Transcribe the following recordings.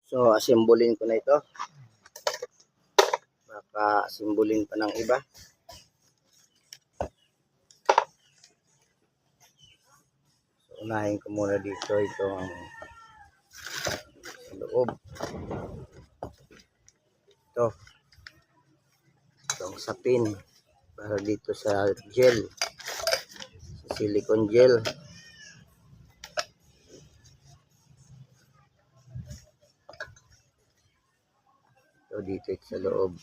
So, asimbulin ko na ito. Baka asimbulin pa ng iba. So, unahin ko muna dito itong loob. Itong sapin para dito sa gel, sa silicone gel. So, dito ito sa loob.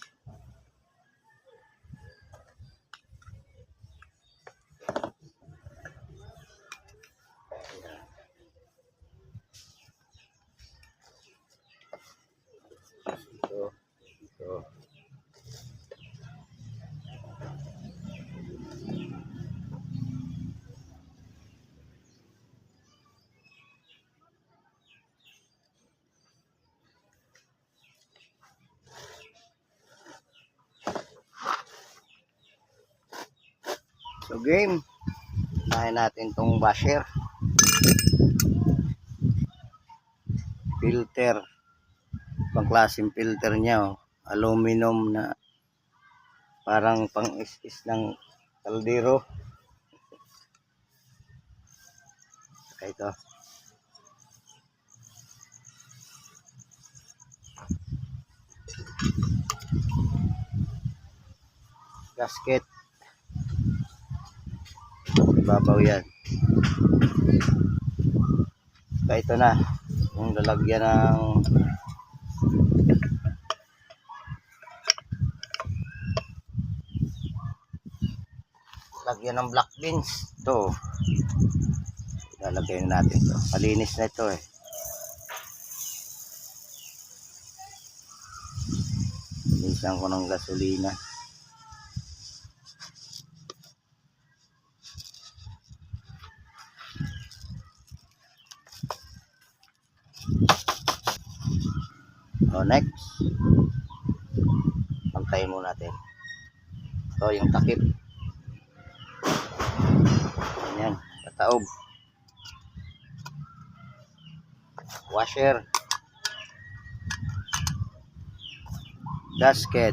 Ito. So game, unahin natin tong washer, filter, pang klaseng filter niya, aluminum na parang pang is ng kaldero. Saka ito, gasket, ibabaw yan. Saka ito na yung lalagyan ng black beans. Ito lalagyan natin ito, malinis na ito linisan ko ng gasolina. Next, pantayin muna natin ito yung takip. Ayan, kataob, washer, gasket,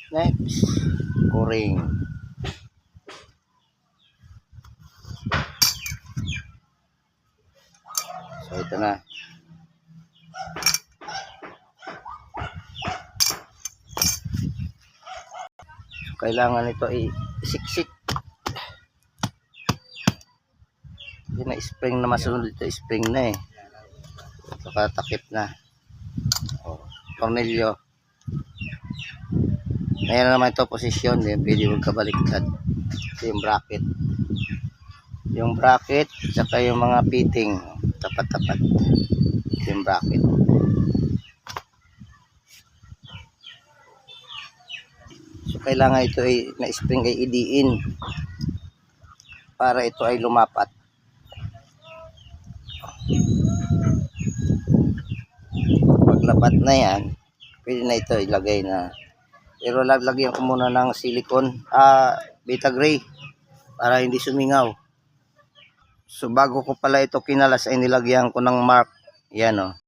next, kuring. So ito na. So, kailangan ito isiksik. Hindi na spring na masunod ito, spring na ito katakip na. Tornilyo. Ngayon naman ito posisyon, pwede magkabaliktad. Ito yung bracket. Yung bracket, saka yung mga fitting, tapat-tapat. Ito yung bracket. So, kailangan ito ay na-spring ay idiin para ito ay lumapat. Paglapat na yan, pwede na ito ilagay na. Pero lagyan ko muna ng silicone, Betagray, para hindi sumingaw. So bago ko pala ito kinalas ay nilagyan ko ng mark. Yan